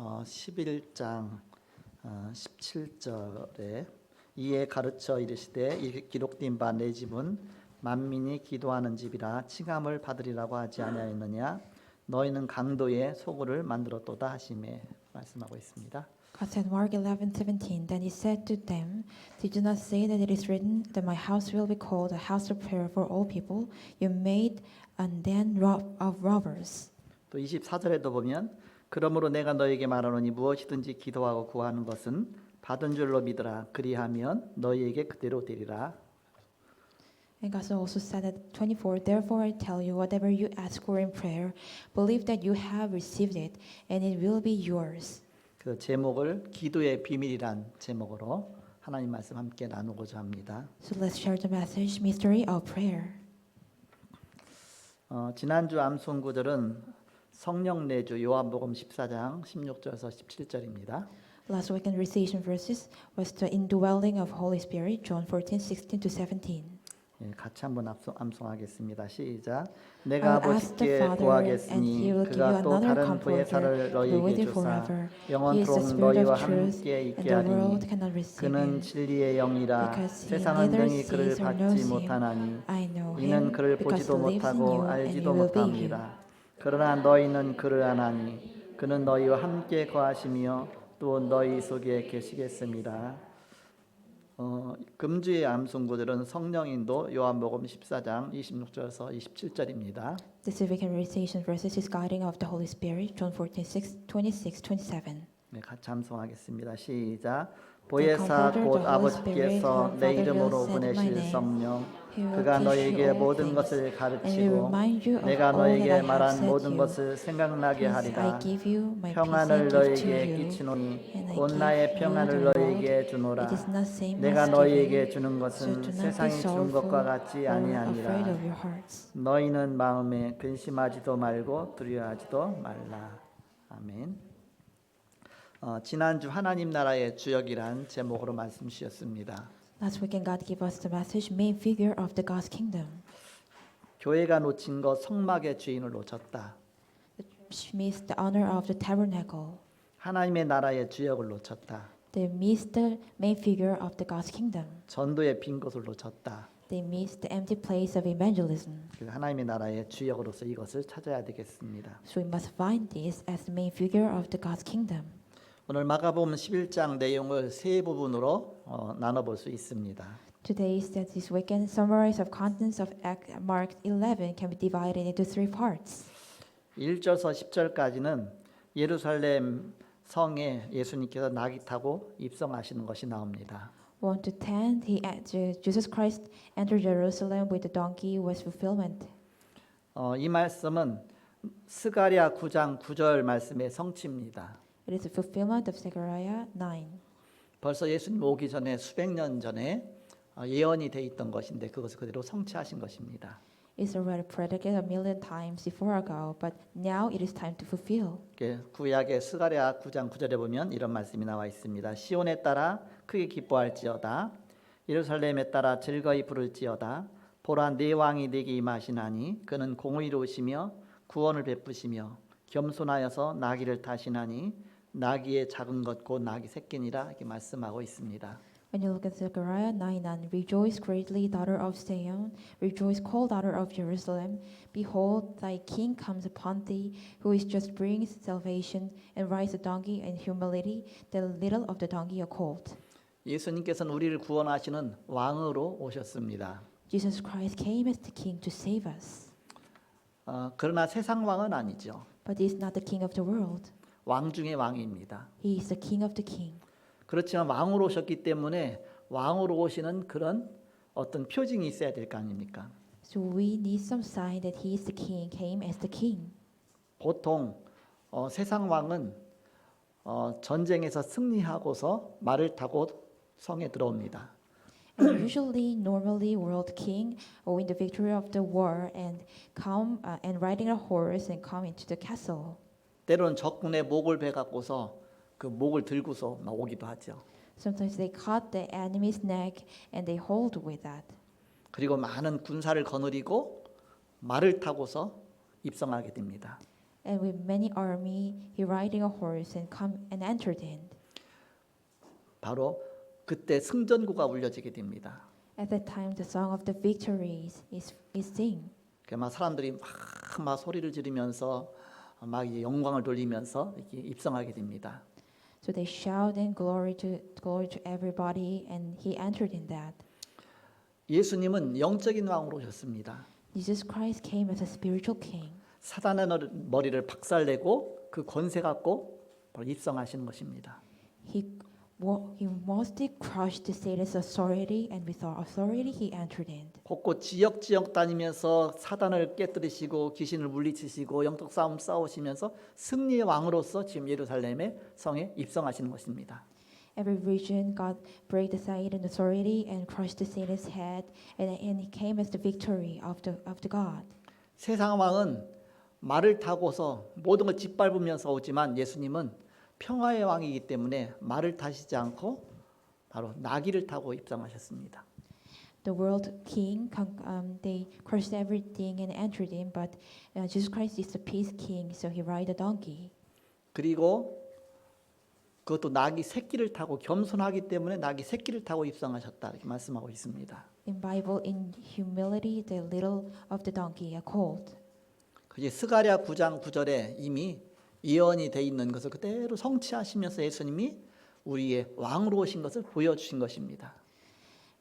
11장 17절에 이에 가르쳐 이르시되 기록된 바 내 집은 만민이 기도하는 집이라 칭함을 받으리라고 하지 아니하였느냐 너희는 강도의 소굴을 만들었도다 하시매 말씀하고 있습니다. God said, Mark 11:17. Then he said to them, Did you not say that it is written that my house will be called a house of prayer for all people? You made a den of robbers. 또 24절에도 보면 그러므로 내가 너에게 말하노니 무엇이든지 기도하고 구하는 것은 받은 줄로 믿으라. 그리하면 너희에게 그대로 되리라. And God also said at 24, Therefore I tell you, whatever you ask for in prayer, believe that you have received it, and it will be yours. 그 제목을 기도의 비밀이란 제목으로 하나님 말씀 함께 나누고자 합니다. So let's share the message, Mystery of Prayer. 지난주 암송 구절은 성령 내주 요한복음 14장 16절에서 17절입니다. Last weekend recitation verses was the indwelling of Holy Spirit, John 14:16 to 17. 예, 같이 한번 암송하겠습니다. 시작. 내가 I'll ask the 아버지께 Father, and 구하겠으니 He will give you 그가 또 another 다른 보혜사를 Comforter who will 너희에게 with you 주사 forever. He is the 영원토록 Spirit 너희와 of truth, 함께 and 있게 the 하리니 world cannot receive 그는 Him, 진리의 영이라 because He 세상은 neither 능히 그를 sees or 받지 knows Him. 못하나니 I know 이는 Him, 그를 because 보지도 He lives in 못하고 you, and He 알지도 will be here. 못합니다. 그러나 너희는 그를 아나니 그는 너희와 함께 거하시며 또 너희 속에 계시겠습니다. 금주의 암송구들은 성령인도 요한복음 14장 26절에서 27절입니다. This weekend recitation verses is guiding of the Holy Spirit, John 14:26-27. 네, 같이 암송하겠습니다. 시작. 보혜사 곧 아버지께서 내 이름으로 보내실 성령 그가 너희에게 모든 것을 가르치고 내가 너희에게 말한 모든 것을 생각나게 하리라. 평안을 너희에게 끼치노니 곧 나의 평안을 너희에게 주노라. 내가 너희에게 주는 것은 세상이 주는 것과 같지 아니하니라. 너희는 마음에 근심하지도 말고 두려워하지도 말라. 아멘. 지난주 하나님 나라의 주역이란 제목으로 말씀 주셨습니다. Last weekend God gave us the message, main figure of the God's kingdom. 교회가 놓친 것 성막의 주인을 놓쳤다. The church missed the honor of the tabernacle. 하나님의 나라의 주역을 놓쳤다. They missed the main figure of the God's kingdom. 전도의 빈 곳을 놓쳤다. They missed the empty place of evangelism. 하나님의 나라의 주역으로서 이것을 찾아야 되겠습니다. So we must find this as the main figure of the God's kingdom. 오늘 마가복음 11장 내용을 세 부분으로 나눠볼 수 있습니다. Today said this weekend summarize of contents of Mark 11 can be divided into three parts. 1절에서 10절까지는 예루살렘 성에 예수님께서 나귀 타고 입성하시는 것이 나옵니다. 1 to 10, Jesus Christ entered Jerusalem with the donkey was fulfillment. 이 말씀은 스가랴 9장 9절 말씀의 성취입니다. It is a fulfillment of Zechariah 9. 벌써 예수님 오기 전에 수백 년 전에 예언이 돼 있던 것인데 그것을 그대로 성취하신 것입니다. It's already predicted a million times before ago, but now it is time to fulfill. 구약의 스가랴 9장 9절에 보면 이런 말씀이 나와 있습니다. 시온에 따라 크게 기뻐할지어다 예루살렘에 따라 즐거이 부를지어다 보라 네 왕이 네게 임하시나니 그는 공의로우시며 구원을 베푸시며 겸손하여서 나귀를 타시나니 나귀의 작은 것 곧 나귀 새끼니라 이렇게 말씀하고 있습니다. When you look at Zechariah 9:9, rejoice greatly, daughter of Zion, rejoice, cold daughter of Jerusalem. Behold, thy king comes upon thee, who is just brings salvation, and rides a donkey in humility, the little of the donkey a colt. 예수님께서는 우리를 구원하시는 왕으로 오셨습니다. Jesus Christ came as the king to save us. 그러나 세상 왕은 아니죠. But he is not the king of the world. 왕 중의 왕입니다. He is the king of the king. 그렇지만 왕으로 오셨기 때문에 왕으로 오시는 그런 어떤 표징이 있어야 될 거 아닙니까? So we need some sign that he is the king, came as the king. 보통 세상 왕은 전쟁에서 승리하고서 말을 타고 성에 들어옵니다. And usually, normally, world king win the victory of the war and come and riding a horse and come into the castle. 때로는 적군의 목을 베 갖고서 그 목을 들고서 막 오기도 하죠. Sometimes they cut the enemy's neck and they hold with that. 그리고 많은 군사를 거느리고 말을 타고서 입성하게 됩니다. and with many army he riding a horse and come and entered in. 바로 그때 승전구가 울려지게 됩니다. At that time the song of the victories is sing. 막 사람들이 막 소리를 지르면서 막 영광을 돌리면서 이렇게 입성하게 됩니다. So they shout and glory to everybody, and he entered in that. 예수님은 영적인 왕으로 오셨습니다. Jesus Christ came as a spiritual king. 사단의 머리를 박살내고 그 권세 갖고 바로 입성하시는 것입니다. He mostly crushed Satan's authority, and with our authority he entered in. 곳곳 지역 다니면서 사단을 깨뜨리시고 귀신을 물리치시고 영적 싸움 싸우시면서 승리의 왕으로서 지금 예루살렘의 성에 입성하시는 것입니다. Every region God break the Satan authority and crushed Satan's head, and he came as the victory of the God. 세상 왕은 말을 타고서 모든 걸 짓밟으면서 오지만 예수님은 평화의 왕이기 때문에 말을 타시지 않고 바로 나귀를 타고 입성하셨습니다. The world king, they crushed everything and entered in, but Jesus Christ is the peace king, so he ride a donkey. 그리고 그것도 나귀 새끼를 타고 겸손하기 때문에 나귀 새끼를 타고 입성하셨다 이렇게 말씀하고 있습니다. In Bible, in humility, the little of the donkey, a colt. 그게 스가랴 9장 9절에 이미 예언이 돼 있는 것을 그대로 성취하시면서 예수님이 우리의 왕으로 오신 것을 보여주신 것입니다.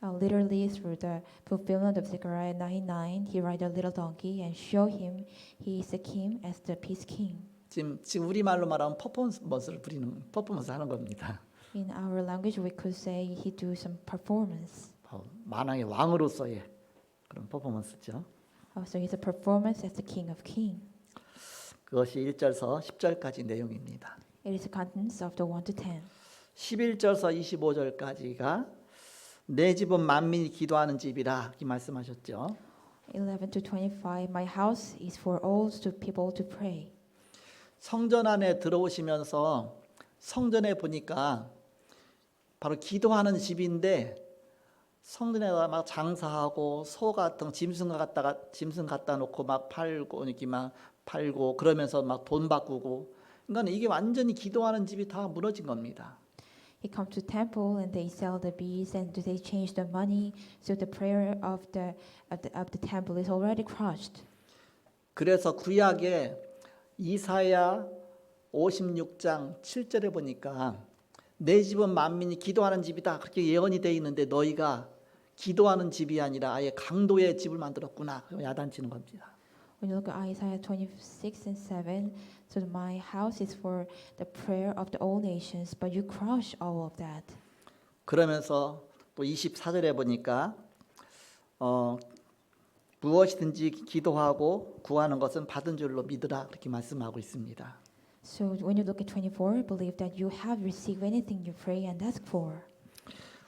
Literally through the fulfillment of Zechariah 9:9, he ride a little donkey and show him he is the king as the peace king. 지금 우리 말로 말하면 퍼포먼스 하는 겁니다. In our language, we could say he do some performance. 만왕의 왕으로서의 그런 퍼포먼스죠. So he's a performance as the king of king. 그것이 1절서 10절까지 내용입니다. It is the contents of the 1 to 10. 11절서 25절까지가 내 집은 만민이 기도하는 집이라 이렇게 말씀하셨죠. 11 to 25, my house is for all people to pray. 성전 안에 들어오시면서 성전에 보니까 바로 기도하는 집인데 성전에다 막 장사하고 소 같은 짐승 갖다 놓고 막 팔고 이렇게 막 팔고 그러면서 막 돈 바꾸고 그러니까 이게 완전히 기도하는 집이 다 무너진 겁니다. He come to temple and they sell the beads and they change the money, so the prayer of the temple is already crushed. 그래서 구약에 이사야 56장 7절에 보니까 내 집은 만민이 기도하는 집이다 그렇게 예언이 돼 있는데 너희가 기도하는 집이 아니라 아예 강도의 집을 만들었구나 야단치는 겁니다. When you look at Isaiah 26 and 7, so my house is for the prayer of the all nations, but you crush all of that. 그러면서 또 24절에 보니까 무엇이든지 기도하고 구하는 것은 받은 줄로 믿으라 그렇게 말씀하고 있습니다. So when you look at 24, believe that you have received anything you pray and ask for.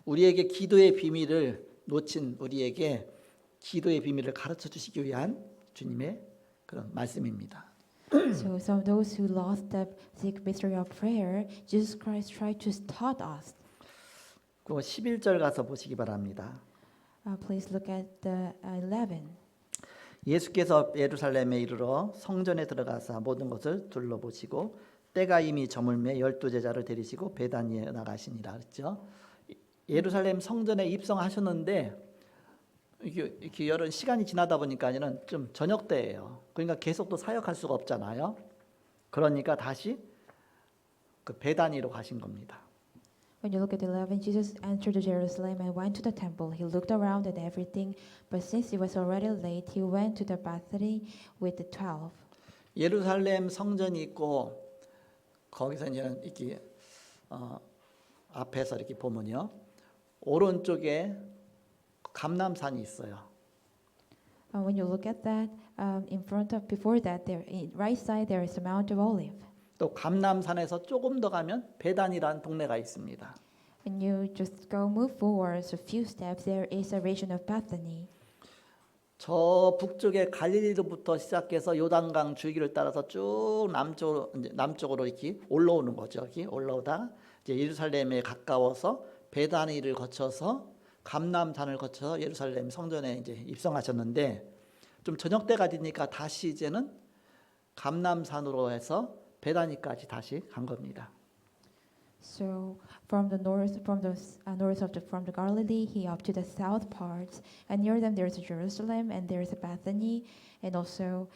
우리에게 기도의 비밀을 놓친 우리에게 기도의 비밀을 가르쳐 주시기 위한 주님의 그런 말씀입니다. So some of those who lost the mystery of prayer, Jesus Christ tried to taught us. 그 11절 가서 보시기 바랍니다. Please look at the 11. 예수께서 예루살렘에 이르러 성전에 들어가사 모든 것을 둘러보시고 때가 이미 저물매 12제자를 데리시고 베다니에 나가시니라 그랬죠. 예루살렘 성전에 입성하셨는데 이렇게 여러 시간이 지나다 보니까는 좀 저녁 때예요. 그러니까 계속 또 사역할 수가 없잖아요. 그러니까 다시 그 베다니로 가신 겁니다. When you look at 11, Jesus entered Jerusalem and went to the temple. He looked around at everything, but since it was already late, he went to the Bethany with the 12. 예루살렘 성전이 있고 거기서 이제 이렇게 앞에서 이렇게 보면요, 오른쪽에 감람산이 있어요. When you look at that, before that, right side there is the Mount of Olive. 또 감람산에서 조금 더 가면 베단이라는 동네가 있습니다. And you just move forward a few steps, there is a region of Bethany. 저 북쪽에 갈릴리로부터 시작해서 요단강 줄기를 따라서 쭉 남쪽으로 이렇게 올라오는 거죠. 이렇게 올라오다 이제 예루살렘에 가까워서 베다니를 거쳐서 감람산을 거쳐서 예루살렘 성전에 이제 입성하셨는데 좀 저녁 때가 되니까 다시 이제는 감람산으로 해서 베다니까지 다시 간 겁니다. So from the north, from the Galilee, he up to the south parts, and near them there's Jerusalem, and there's Bethany, and also,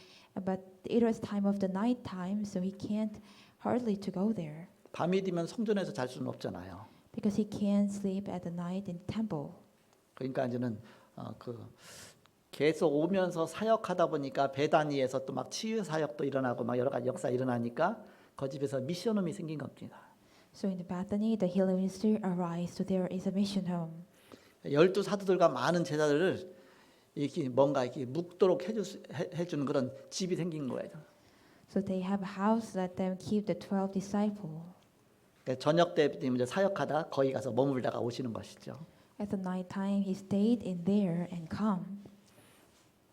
but it was time of the night time, so he can't hardly to go there 밤이 되면 성전에서 잘 수는 없잖아요. because he can't sleep at the night in the temple. 그러니까 이제는 계속 오면서 사역하다 보니까 베다니에서 또 막 치유 사역도 일어나고 막 여러 가지 역사 일어나니까 그 집에서 미션홈이 생긴 겁니다. So in Bethany, the healing ministry arise. So there is a mission home. 12 사도들과 많은 제자들을 이렇게 뭔가 이렇게 묵도록 해주는 그런 집이 생긴 거예요. So they have a house let them keep the 12 disciples. 저녁 때 이제 사역하다 거기 가서 머물다가 오시는 것이죠. At the night time, he stayed in there and come.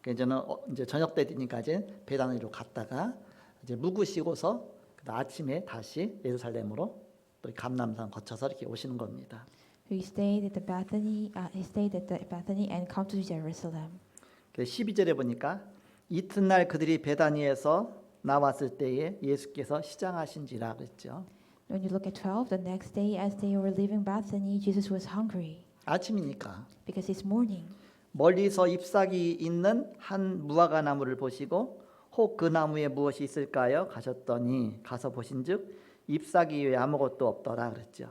이제는 이제 저녁 때 되니까 이제 베다니로 갔다가 이제 묵으시고서 아침에 다시 예루살렘으로 또 감람산 거쳐서 이렇게 오시는 겁니다. He stayed at the Bethany. He stayed at the Bethany and come to Jerusalem. 12절에 보니까 이튿날 그들이 베다니에서 나왔을 때에 예수께서 시장하신지라 그랬죠. When you look at 12, the next day as they were leaving Bethany, Jesus was hungry 아침이니까 because it's morning. 멀리서 잎사귀 있는 한 무화과 나무를 보시고 혹 그 나무에 무엇이 있을까요? 가셨더니 가서 보신즉 잎사귀 외에 아무것도 없더라 그랬죠.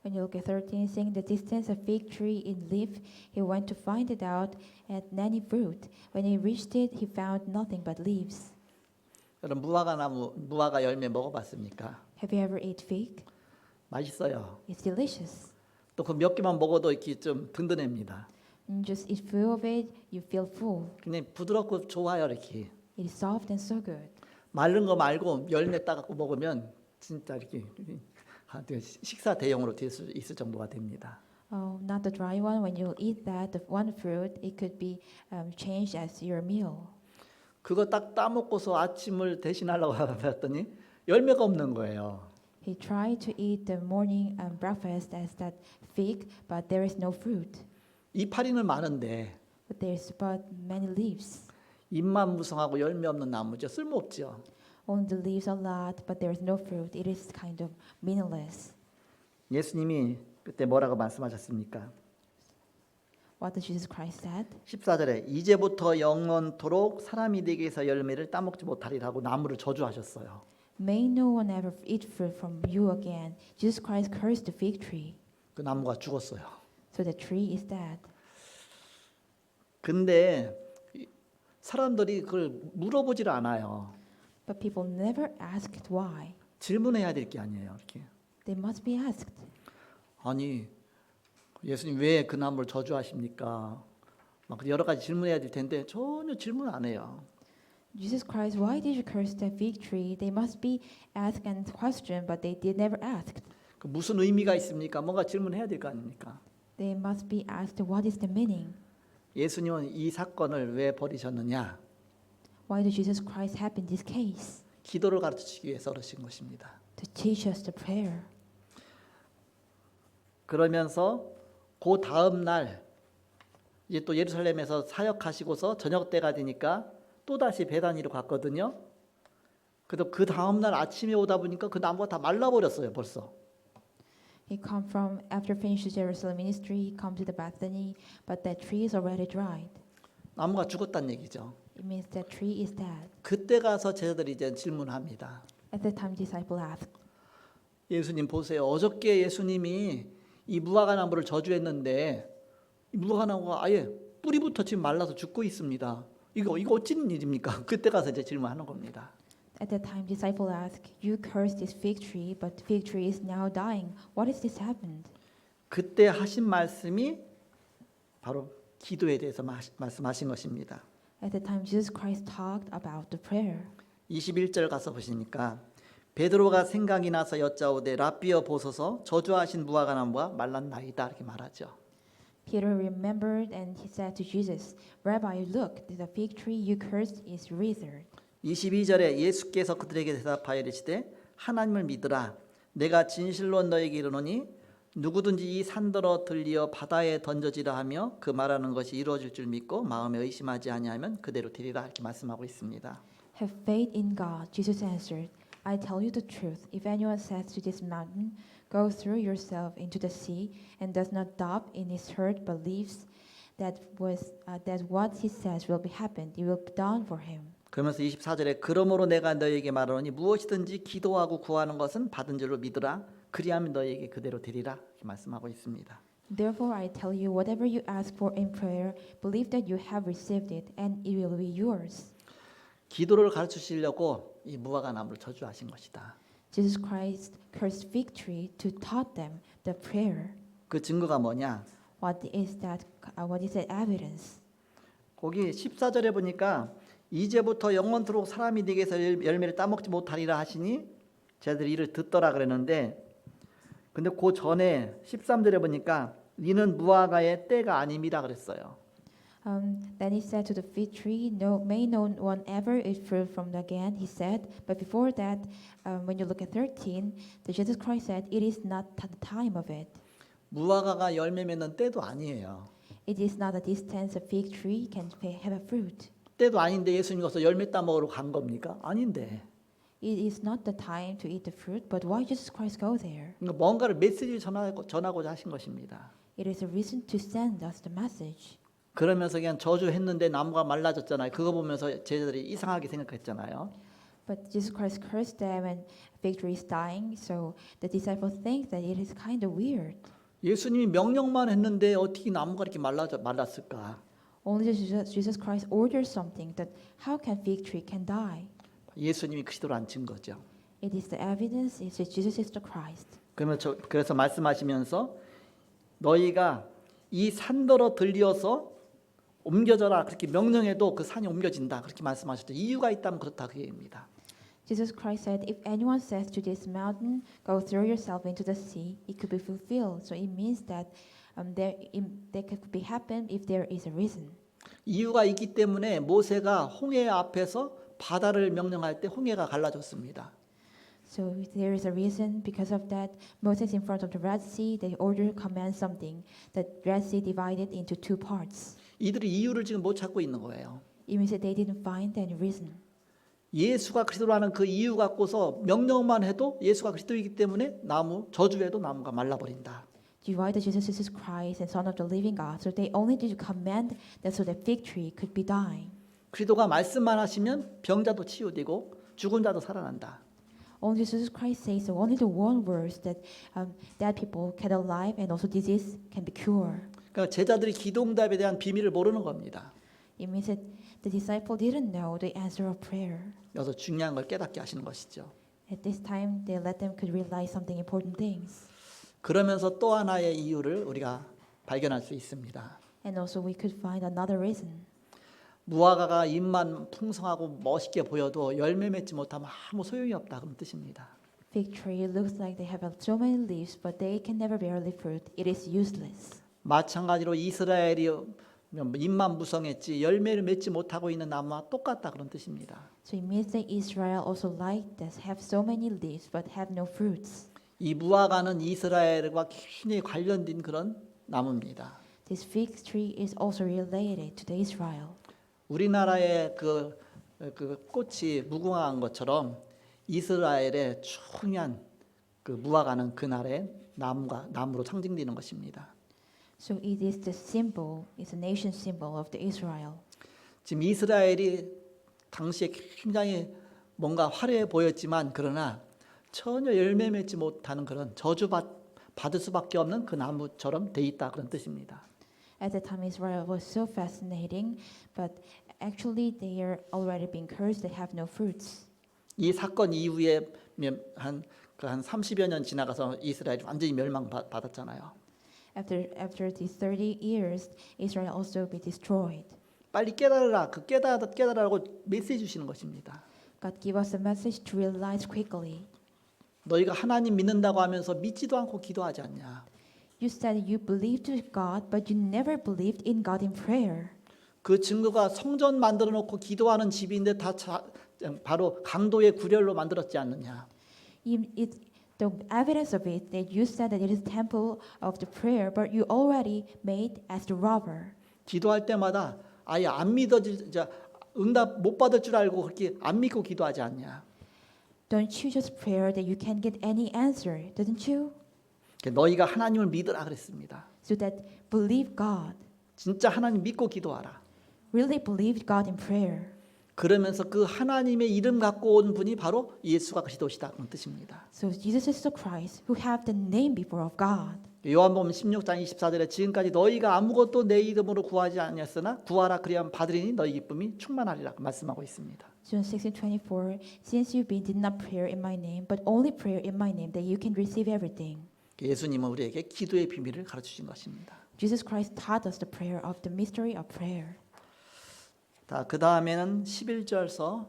When you look at 13, seeing the distance a fig tree in leaf, he went to find it out at any fruit. When he reached it, he found nothing but leaves. 여러분 무화과 열매 먹어봤습니까? Have you ever ate fig? 맛있어요. It's delicious. 또 그 몇 개만 먹어도 이렇게 좀 든든합니다. And just eat full of it, you feel full. 그냥 부드럽고 좋아요 이렇게. It is soft and so good. 마른 거 말고 열매 따갖고 먹으면 진짜 이렇게 식사 대용으로 될 수 있을 정도가 됩니다. Oh, not the dry one. When you eat that, the one fruit, it could be changed as your meal. 그거 딱 따먹고서 아침을 대신하려고 했더니 열매가 없는 거예요. He tried to eat the morning breakfast as that fig, but there is no fruit. 이파리는 많은데 But there's but many leaves. 잎만 무성하고 열매 없는 나무죠. 쓸모없죠. Only the leaves a lot, but there is no fruit. It is kind of meaningless. 예수님이 그때 뭐라고 말씀하셨습니까? What did Jesus Christ said? 14절에 이제부터 영원토록 사람이 되게서 열매를 따먹지 못하리라고 나무를 저주하셨어요. May no one ever eat fruit from you again. Jesus Christ cursed the fig tree. 그 나무가 죽었어요. So the tree is dead. 근데 사람들이 그걸 물어보질 않아요. But people never asked why. 질문해야 될 게 아니에요. 이렇게. They must be asked. 아니 예수님 왜 그 나무를 저주하십니까? 막 여러 가지 질문해야 될 텐데 전혀 질문 안 해요. Jesus Christ, why did you curse the fig tree? They must be asked and questioned, but they did never ask. 그 무슨 의미가 있습니까? 뭔가 질문해야 될 거 아닙니까? They must be asked what is the meaning. 예수님은 이 사건을 왜 버리셨느냐? Why did Jesus Christ have in this case? 기도를 가르치기 위해서 그러신 것입니다. To teach us the prayer. 그러면서 그 다음 날 이제 또 예루살렘에서 사역하시고서 저녁 때가 되니까 또 다시 베다니로 갔거든요. 그래도 그 다음 날 아침에 오다 보니까 그 나무가 다 말라버렸어요, 벌써. He come from after finished the Jerusalem ministry. He come to the Bethany, but that tree is already dried. 나무가 죽었다는 얘기죠. It means that tree is dead. 그때 가서 제자들이 이제 질문합니다. At that time, disciple asked, 예수님 보세요. 어저께 예수님이 이 무화과 나무를 저주했는데 이 무화과 나무가 아예 뿌리부터 지금 말라서 죽고 있습니다. 이거 어찌는 일입니까? 그때 가서 이제 질문하는 겁니다. At that time, disciple asked, "You cursed this fig tree, but the fig tree is now dying. What has this happened?" 그때 하신 말씀이 바로 기도에 대해서 말씀하신 것입니다. At that time, Jesus Christ talked about the prayer. 21절 가서 보시니까 베드로가 생각이 나서 여짜오되 라비어 보소서 저주하신 무화과 나무가 말랐나이다 이렇게 말하죠. Peter remembered and he said to Jesus, "Rabbi, look, the fig tree you cursed is withered." 22절에 예수께서 그들에게 대답하여 이르시되 하나님을 믿으라 내가 진실로 너에게 이르노니 누구든지 이 산더러 들리어 바다에 던져지라 하며 그 말하는 것이 이루어질 줄 믿고 마음에 의심하지 아니하면 그대로 되리라 이렇게 말씀하고 있습니다. Have faith in God, Jesus answered. I tell you the truth. If anyone says to this mountain, go throw yourself into the sea, and does not doubt in his heart, believes that what he says will be happened, it will be done for him. 그러면서 24절에 그러므로 내가 너희에게 말하노니 무엇이든지 기도하고 구하는 것은 받은 줄로 믿으라. 그리하면 너희에게 그대로 되리라. 이렇게 말씀하고 있습니다. Therefore I tell you, whatever you ask for in prayer, believe that you have received it, and it will be yours. 기도를 가르치시려고 이 무화과 나무를 저주하신 것이다. Jesus Christ cursed fig tree to taught them the prayer. 그 증거가 뭐냐? What is that evidence? 거기 14절에 보니까 이제부터 영원토록 사람이 네게서 열매를 따먹지 못하리라 하시니 쟤들이 이를 듣더라 그랬는데, 근데 그 전에 13절에 보니까 니는 무화과의 때가 아님이라 그랬어요. Then he said to the fig tree, may no one ever eat fruit from it again, he said. But before that, when you look at 13, Jesus Christ said, it is not the time of it. 무화과가 열매 맺는 때도 아니에요. It is not a distance a fig tree can have a fruit. 때도 아닌데 예수님 와서 열매 따먹으러 간 겁니까? 아닌데. It is not the time to eat the fruit, but why Jesus Christ go there? 그러니까 뭔가를 메시지를 전하고자 하신 것입니다. It is a reason to send us the message. 그러면서 그냥 저주했는데 나무가 말라졌잖아요. 그거 보면서 제자들이 이상하게 생각했잖아요. But Jesus Christ cursed them and fig tree is dying, so the disciples think that it is kind of weird. 예수님이 명령만 했는데 어떻게 나무가 이렇게 말랐을까? Only Jesus Christ ordered something, that how can fig tree can die? 예수님이 그리스도로 앉힌 거죠. It is the evidence. It is Jesus is the Christ. 그래서 말씀하시면서 너희가 이 산더러 들려서 옮겨져라 그렇게 명령해도 그 산이 옮겨진다 그렇게 말씀하셨죠. 이유가 있다면 그렇다 그 얘기입니다. Jesus Christ said, if anyone says to this mountain, go throw yourself into the sea, it could be fulfilled. So it means that that could be happen if there is a reason. 이유가 있기 때문에 모세가 홍해 앞에서 바다를 명령할 때 홍해가 갈라졌습니다. So there is a reason. Because of that, Moses in front of the Red Sea, they ordered command something. The Red Sea divided into two parts. 이들이 이유를 지금 못 찾고 있는 거예요. It means that they didn't find any reason. 예수가 그리스도라는 그 이유 갖고서 명령만 해도 예수가 그리스도이기 때문에 저주해도 나무가 말라버린다. Why that Jesus is Christ and Son of the Living God? So they only did command that so the fig tree could be dying. 그리스도가 말씀만 하시면 병자도 치유되고 죽은 자도 살아난다. Only Jesus Christ says so. Only the one words that dead people get alive and also disease can be cured. 그러니까 제자들이 기도응답에 대한 비밀을 모르는 겁니다. It means that the disciple didn't know the answer of prayer. 여기서 중요한 걸 깨닫게 하시는 것이죠. At this time, they let them could realize something important things. 그러면서 또 하나의 이유를 우리가 발견할 수 있습니다. And also we could find another reason. 무화과가 잎만 풍성하고 멋있게 보여도 열매 맺지 못하면 아무 소용이 없다 그런 뜻입니다. Fig tree looks like they have so many leaves, but they can never bear fruit. It is useless. 마찬가지로 이스라엘이 잎만 무성했지 열매를 맺지 못하고 있는 나무와 똑같다 그런 뜻입니다. So it means that Israel also like that have so many leaves but have no fruits. 이 무화과는 이스라엘과 긴히 관련된 그런 나무입니다. This fig tree is also related to the Israel. 우리나라의 그 꽃이 무궁화한 것처럼 이스라엘의 중요한 그 무화과는 그날의 나무로 상징되는 것입니다. So it is the symbol, it's a nation symbol of the Israel. 지금 이스라엘이 당시에 굉장히 뭔가 화려해 보였지만 그러나 전혀 열매 맺지 못하는 그런 저주받을 수밖에 없는 그 나무처럼 돼 있다 그런 뜻입니다. At the time, Israel was so fascinating, but actually they are already being cursed. They have no fruits. 이 사건 이후에 한 30여 년 지나가서 이스라엘이 완전히 멸망받았잖아요. After these 30 years, Israel also be destroyed. 빨리 깨달으라. 깨달으라고 메시지 주시는 것입니다. God give us a message to realize quickly. 너희가 하나님 믿는다고 하면서 믿지도 않고 기도하지 않냐? You said you believed in God, but you never believed in God in prayer. 그 증거가 성전 만들어 놓고 기도하는 집인데 다 바로 강도의 구렬로 만들었지 않느냐? The evidence of it that you said that it is temple of the prayer, but you already made as the robber. 기도할 때마다 아예 응답 못 받을 줄 알고 그렇게 안 믿고 기도하지 않냐? Don't you just pray that you can get any answer, didn't you? 너희가 하나님을 믿으라 그랬습니다. So that believe God. 진짜 하나님 믿고 기도하라. Really believe God in prayer. 그러면서 그 하나님의 이름 갖고 온 분이 바로 예수가 그리스도시다 그런 뜻입니다. So Jesus is the Christ who have the name before of God. 요한복음 16장 24절에 지금까지 너희가 아무것도 내 이름으로 구하지 아니했으나 구하라 그리하면 받으리니 너희 기쁨이 충만하리라 말씀하고 있습니다. John 16:24 Since you did not pray in my name but only pray in my name that you can receive everything. 예수님은 우리에게 기도의 비밀을 가르쳐 주신 것입니다. Jesus Christ taught us the prayer of the mystery of prayer. 그 다음에는 11절서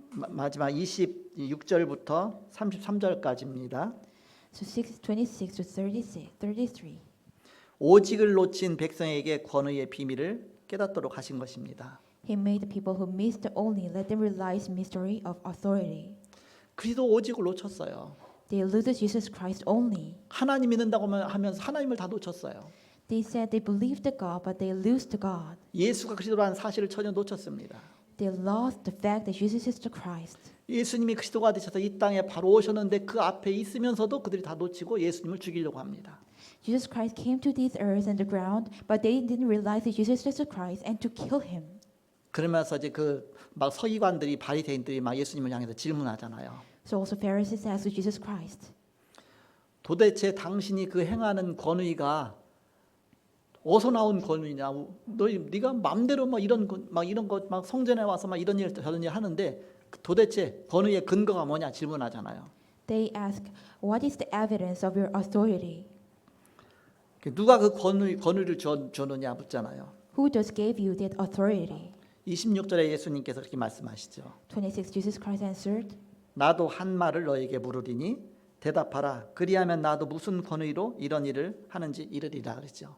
마지막 26절부터 33절까지입니다. So 26 to 33. 오직을 놓친 백성에게 권위의 비밀을 깨닫도록 하신 것입니다. He made the people who missed only let them realize mystery of authority. 그리스도 오직을 놓쳤어요. They lose Jesus Christ only. 하나님 믿는다고 하면서 하나님을 다 놓쳤어요. They said they believed the God, but they lose the God. 예수가 그리스도라는 사실을 전혀 놓쳤습니다. They lost the fact that Jesus is the Christ. 예수님이 그리스도가 되셔서 이 땅에 바로 오셨는데 그 앞에 있으면서도 그들이 다 놓치고 예수님을 죽이려고 합니다. Jesus Christ came to this earth and the ground, but they didn't realize that Jesus is the Christ and to kill him. 그러면서 이제 막 서기관들이 바리새인들이 막 예수님을 향해서 질문하잖아요. So also Pharisees asked Jesus Christ, 도대체 당신이 그 행하는 권위가 어디서 나온 권위냐? 네가 마음대로 막 이런 거 막 성전에 와서 막 이런 일 저런 일 하는데 도대체 권위의 근거가 뭐냐 질문하잖아요. They ask, what is the evidence of your authority? 누가 그 권위를 줬느냐 묻잖아요. Who just gave you that authority? 26절에 예수님께서 그렇게 말씀하시죠. 26 Jesus Christ answered, 나도 한 말을 너에게 물으리니 대답하라. 그리하면 나도 무슨 권위로 이런 일을 하는지 이르리라 그랬죠.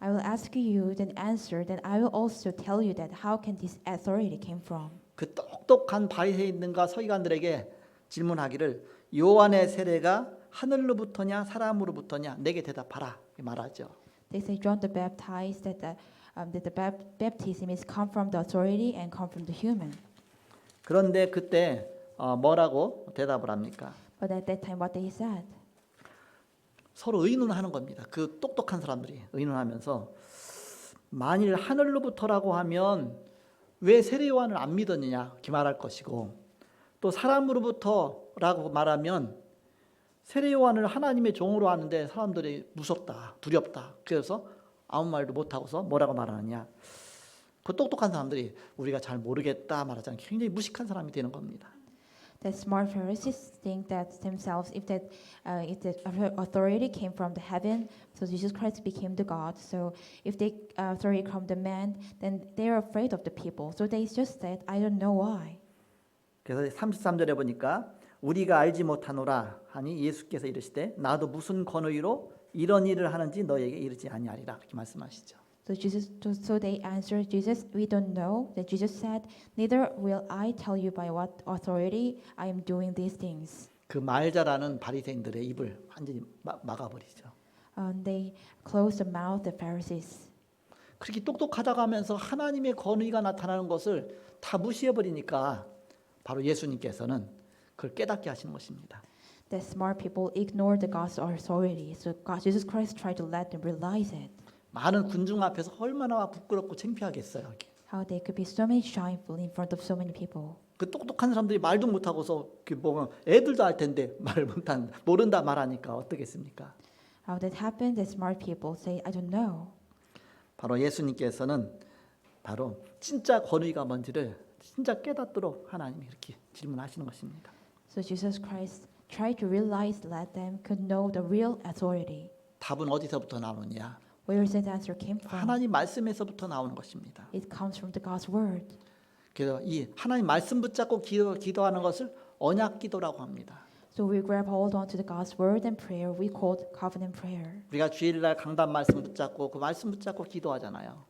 I will ask you then answer, then I will also tell you that how can this authority came from? 그 똑똑한 바리새인들과 서기관들에게 질문하기를 요한의 세례가 하늘로부터냐 사람으로부터냐 내게 대답하라 말하죠. They say John the Baptist that the baptism is come from the authority and come from the human. 그런데 그때 뭐라고 대답을 합니까? But at that time, what they said, 서로 의논하는 겁니다. 그 똑똑한 사람들이 의논하면서 만일 하늘로부터라고 하면 왜 세례 요한을 안 믿었느냐 이렇게 말할 것이고 또 사람으로부터라고 말하면 세례 요한을 하나님의 종으로 하는데 사람들이 무섭다, 두렵다. 그래서 아무 말도 못 하고서 뭐라고 말하느냐? 그 똑똑한 사람들이 우리가 잘 모르겠다 말하자면 굉장히 무식한 사람이 되는 겁니다. the smart Pharisees think that themselves, if the authority came from the heaven, so Jesus Christ became the God. So if the authority come from the man, then they are afraid of the people. So they just said, I don't know why. 그래서 33절에 보니까 우리가 알지 못하노라 하니 예수께서 이르시되 나도 무슨 권위로 이런 일을 하는지 너에게 이르지 아니하리라 그렇게 말씀하시죠. So they answered Jesus, we don't know. That Jesus said, neither will I tell you by what authority I am doing these things. 그 말 잘하는 바리새인들의 입을 완전히 막아버리죠. They closed the mouth of Pharisees. 그렇게 똑똑하다고 하면서 하나님의 권위가 나타나는 것을 다 무시해버리니까 바로 예수님께서는 그걸 깨닫게 하시는 것입니다. The smart people ignore the God's authority. So Jesus Christ tried to let them realize it. 많은 군중 앞에서 얼마나 부끄럽고 창피하겠어요. How they could be so many shameful in front of so many people. 그 똑똑한 사람들이 말도 못하고서 뭐 애들도 할 텐데 말을 못한 모른다 말하니까 어떻겠습니까? How that happened? The smart people say, I don't know. 바로 예수님께서는 바로 진짜 권위가 뭔지를 진짜 깨닫도록 하나님이 이렇게 질문하시는 것입니다. So Jesus Christ tried to realize, let them could know the real authority. 답은 어디서부터 나오느냐? Where is that answer came from? 하나님 말씀에서부터 나오는 것입니다. It comes from the God's word. 그래서 이 하나님 말씀 붙잡고 기도하는 것을 언약 기도라고 합니다. So we grab hold onto the God's word and prayer. We call it covenant prayer. 우리가 주일날 강단 말씀 붙잡고 그 말씀 붙잡고 기도하잖아요.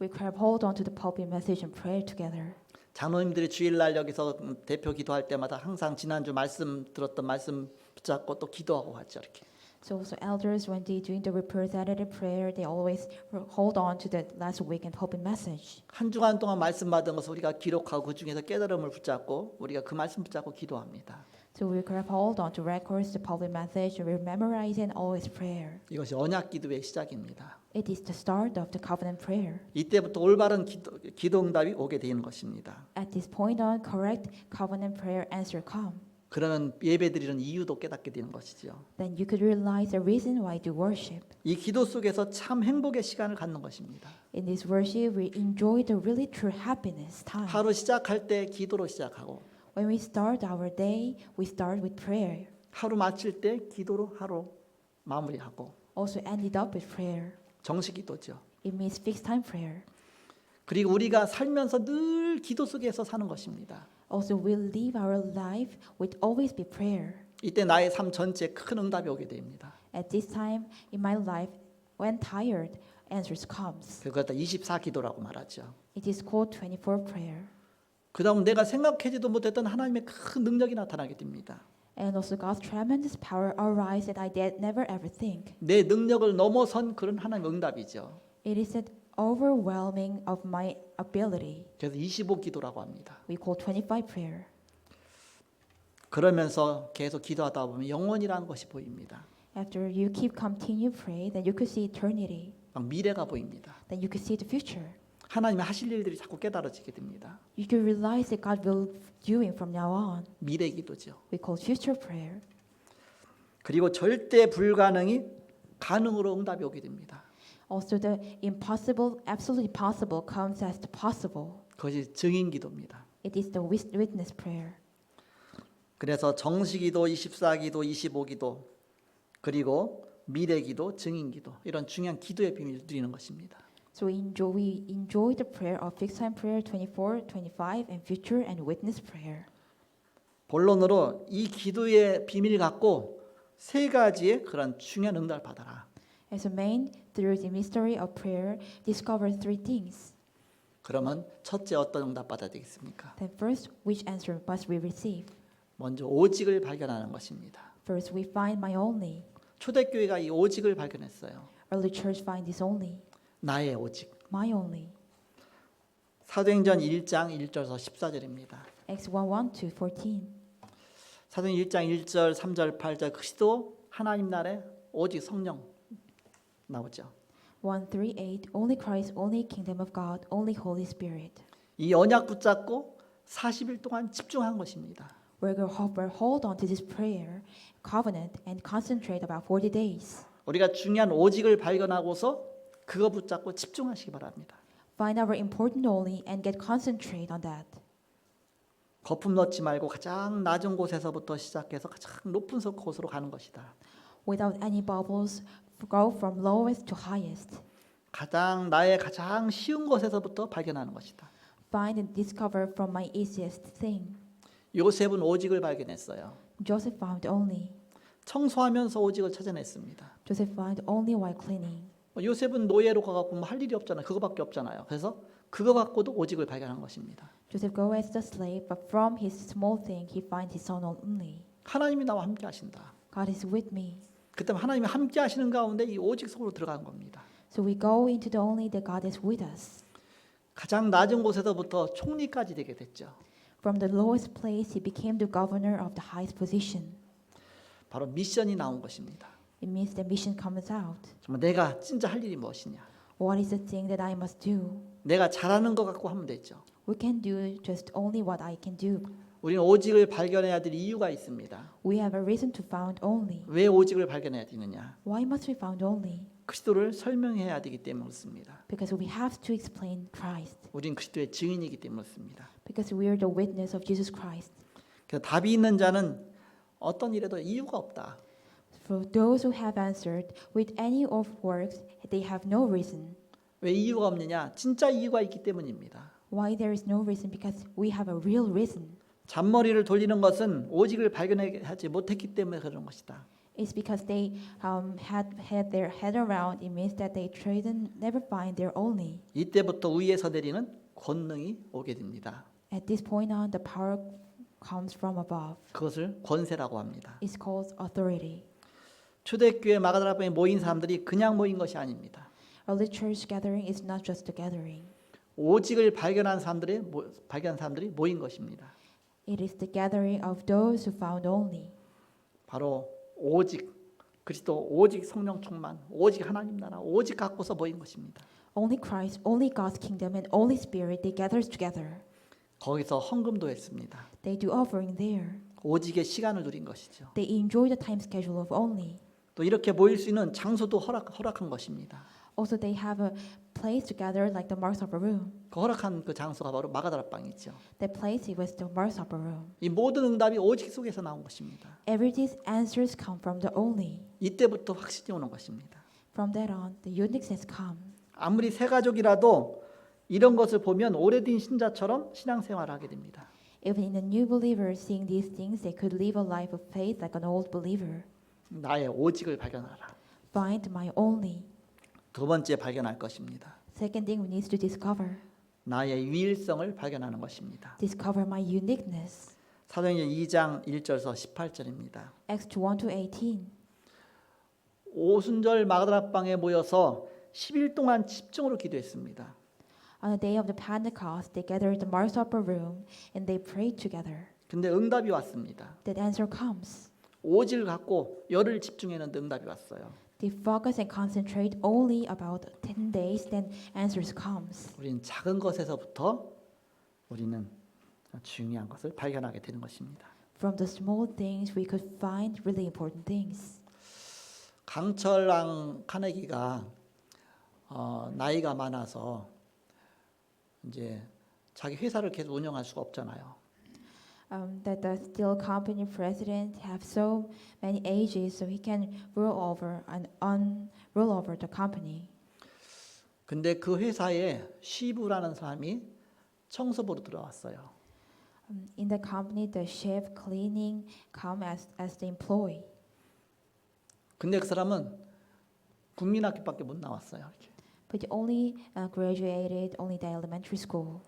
We grab hold onto the pulpit message and pray together. 장로님들이 주일날 여기서 대표 기도할 때마다 항상 지난주 말씀 들었던 말씀 붙잡고 또 기도하고 갔죠. 이렇게. So also elders, when they doing the representative prayer, they always hold on to the last week and hope message. 한 주간 동안 말씀 받은 것을 우리가 기록하고 그 중에서 깨달음을 붙잡고 우리가 그 말씀 붙잡고 기도합니다. So we grab hold on to records, the public message, and we memorize and always prayer. 이것이 언약 기도의 시작입니다. It is the start of the covenant prayer. 이때부터 올바른 기도 응답이 오게 되는 것입니다. At this point on, correct covenant prayer answer come. 그러면 예배드리는 이유도 깨닫게 되는 것이죠. Then you could realize the reason why to worship. 이 기도 속에서 참 행복의 시간을 갖는 것입니다. In this worship, we enjoy the really true happiness time. 하루 시작할 때 기도로 시작하고 When we start our day, we start with prayer. 하루 마칠 때 기도로 하루 마무리하고 Also ended up with prayer. 정식 기도죠. It means fixed time prayer. 그리고 우리가 살면서 늘 기도 속에서 사는 것입니다. Also, we'll live our life with always be prayer. 이때 나의 삶 전체에 큰 응답이 오게 됩니다. At this time in my life, when tired, answers comes. 그걸 다 24기도라고 말하죠. It is called 24 prayer. 그 다음 내가 생각하지도 못했던 하나님의 큰 능력이 나타나게 됩니다. And also God's tremendous power arise that I did never ever think. 내 능력을 넘어선 그런 하나님의 응답이죠. It is an overwhelming of my ability. 그래서 25기도라고 합니다. We call 25 prayer. 그러면서 계속 기도하다 보면 영원이라는 것이 보입니다. After you keep continue pray, then you could see eternity. 막 미래가 보입니다. Then you could see the future. 하나님의 하실 일들이 자꾸 깨달아지게 됩니다. You could realize that God will doing from now on. 미래 기도죠. We call future prayer. 그리고 절대 불가능이 가능으로 응답이 오게 됩니다. Also, the impossible, absolutely possible comes as the possible. 그것이 증인 기도입니다. It is the witness prayer. 그래서 정식기도, 24기도, 25기도, 그리고 미래기도, 증인기도 이런 중요한 기도의 비밀을 누리는 것입니다. So we enjoy the prayer of fixed time prayer 24, 25, and future and witness prayer. 본론으로 이 기도의 비밀을 갖고 세 가지의 그런 중요한 응답을 받아라. As a main, through the mystery of prayer, discover three things. 그러면 첫째 어떤 응답 받아야 되겠습니까? Then first, which answer must we receive? 먼저 오직을 발견하는 것입니다. First, we find my only. 초대교회가 이 오직을 발견했어요. Early church find this only. 나의 오직. My only. 사도행전 1장 1절에서 14절입니다. Acts 1:1 to 14. 사도행전 1장 1절, 3절, 8절 그리스도 하나님 나라에 오직 성령 나오죠. 1:3-8 Only Christ, only kingdom of God, only Holy Spirit. 이 언약 붙잡고 40일 동안 집중한 것입니다. We're going to hold on to this prayer, covenant, and concentrate about 40 days. 우리가 중요한 오직을 발견하고서 그거 붙잡고 집중하시기 바랍니다. Find our important only and get concentrate on that. 거품 넣지 말고 가장 낮은 곳에서부터 시작해서 가장 높은 곳으로 가는 것이다. Without any bubbles, go from lowest to highest. 나의 가장 쉬운 곳에서부터 발견하는 것이다. Find and discover from my easiest thing. 요셉은 오직을 발견했어요. Joseph found only. 청소하면서 오직을 찾아냈습니다. Joseph found only while cleaning. 요셉은 노예로 가갖고 할 일이 없잖아요. 그거밖에 없잖아요. 그래서 그거 갖고도 오직을 발견한 것입니다. Joseph go as the slave, but from his small thing he finds his son only. 하나님이 나와 함께 하신다. God is with me. 그때 하나님이 함께 하시는 가운데 이 오직 속으로 들어간 겁니다. So we go into the only that God is with us. 가장 낮은 곳에서부터 총리까지 되게 됐죠. From the lowest place, he became the governor of the highest position. 바로 미션이 나온 것입니다. It means the mission comes out. 정말 내가 진짜 할 일이 무엇이냐? What is the thing that I must do? 내가 잘하는 것 갖고 하면 되죠. We can do just only what I can do. 우리는 오직을 발견해야 될 이유가 있습니다. We have a reason to found only. 왜 오직을 발견해야 되느냐? Why must we found only? 그리스도를 설명해야 되기 때문에 그렇습니다. Because we have to explain Christ. 우린 그리스도의 증인이기 때문에 그렇습니다. Because we are the witness of Jesus Christ. 그래서 답이 있는 자는 어떤 일에도 이유가 없다. For those who have answered with any of works, they have no reason. 왜 이유가 없느냐? 진짜 이유가 있기 때문입니다. Why there is no reason? Because we have a real reason. 잔머리를 돌리는 것은 오직을 발견하지 못했기 때문에 그런 것이다. It's because they had their head around. It means that they never find their only. 이때부터 위에서 내리는 권능이 오게 됩니다. At this point on, the power comes from above. 그것을 권세라고 합니다. It's called authority. 초대교회 마가다락방에 모인 사람들이 그냥 모인 것이 아닙니다. Early church gathering is not just a gathering. 오직을 발견한 사람들이 모인 것입니다. It is the gathering of those who found only. 바로 오직 그리스도, 오직 성령 충만, 오직 하나님 나라, 오직 갖고서 모인 것입니다. Only Christ, only God's kingdom, and only Spirit, they gather together. 거기서 헌금도 했습니다. They do offering there. 오직의 시간을 누린 것이죠. They enjoy the time schedule of only. 또 이렇게 모일 수 있는 장소도 허락한 것입니다. Also, they have a place to gather like the Mark's Upper Room. 그 허락한 그 장소가 바로 마가다락방이죠. The place it was the Mark's Upper Room. 이 모든 응답이 오직 속에서 나온 것입니다. Every these answers come from the only. 이때부터 확신이 오는 것입니다. From that on, the uniqueness has come. 아무리 새 가족이라도 이런 것을 보면 오래된 신자처럼 신앙생활을 하게 됩니다. Even in a new believer seeing these things, they could live a life of faith like an old believer. 나의 오직을 발견하라. Find my only. 두 번째 발견할 것입니다. Second thing we need to discover. 나의 유일성을 발견하는 것입니다. Discover my uniqueness. 사도행전 2장 1절에서 18절입니다. Acts 1-18. 오순절 마가다락방에 모여서 10일 동안 집중으로 기도했습니다. On the day of the Pentecost, they gathered in the Mark's Upper Room and they prayed together. 근데 응답이 왔습니다. That answer comes. 오직을 갖고 열흘 집중했는데 응답이 왔어요. They focus and concentrate only about 10 days, then answers comes. 우리는 작은 것에서부터 우리는 중요한 것을 발견하게 되는 것입니다. From the small things, we could find really important things. 강철랑 카네기가 나이가 많아서 이제 자기 회사를 계속 운영할 수가 없잖아요. That the steel company president have so many ages, so he can rule over the company. 근데 그 회사에 시부라는 사람이 청소부로 들어왔어요. In the company, the chef cleaning come as the employee. 근데 그 사람은 국민학교밖에 못 나왔어요. 이렇게. But he only graduated only the elementary school.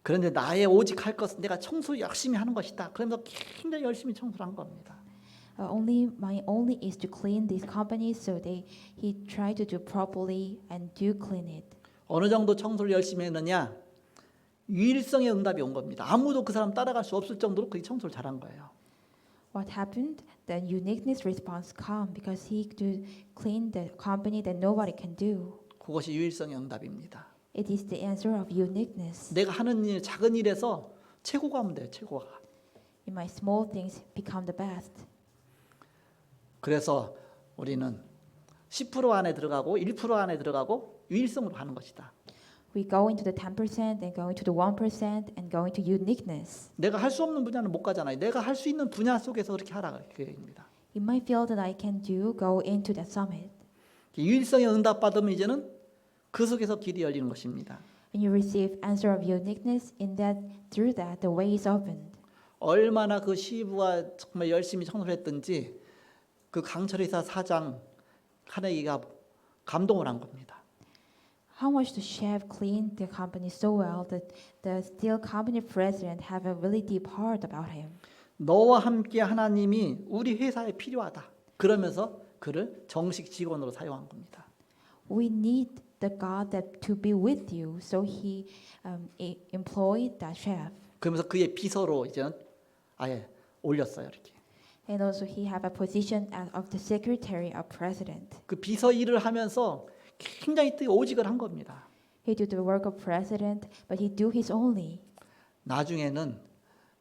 그런데 나의 오직 할 것은 내가 청소 열심히 하는 것이다. 그러면서 굉장히 열심히 청소를 한 겁니다. My only is to clean this company, so he tried to do properly and do clean it. 어느 정도 청소를 열심히 했느냐? 유일성의 응답이 온 겁니다. 아무도 그 사람 따라갈 수 없을 정도로 그 청소를 잘한 거예요. What happened? The uniqueness response come because he could clean the company that nobody can do. 그것이 유일성의 응답입니다. It is the answer of uniqueness. 내가 하는 일, 작은 일에서 최고가 하면 돼요. 최고가. In my small things become the best. 그래서 우리는 10% 안에 들어가고 1% 안에 들어가고 유일성으로 가는 것이다. We go into the 10% and go into the 1% and go into uniqueness. 내가 할 수 없는 분야는 못 가잖아요. 내가 할 수 있는 분야 속에서 그렇게 하라 계획입니다. In my field that I can do, go into that summit. 유일성의 응답 받으면 이제는 그 속에서 길이 열리는 것입니다. And you receive answer of uniqueness in that through that the way is opened. 얼마나 그 시부가 정말 열심히 청소를 했든지 그 강철의사 사장 카네기가 감동을 한 겁니다. How much the chef cleaned the company so well that the steel company president have a really deep heart about him. 너와 함께 하나님이 우리 회사에 필요하다. 그러면서 그를 정식 직원으로 사용한 겁니다. We need the God that to be with you, so he employed that chef. 그러면서 그의 비서로 이제는 아예 올렸어요. 이렇게. And also he have a position of the secretary of president. 그 비서 일을 하면서 굉장히 오직을 한 겁니다. He do the work of president, but he do his only. 나중에는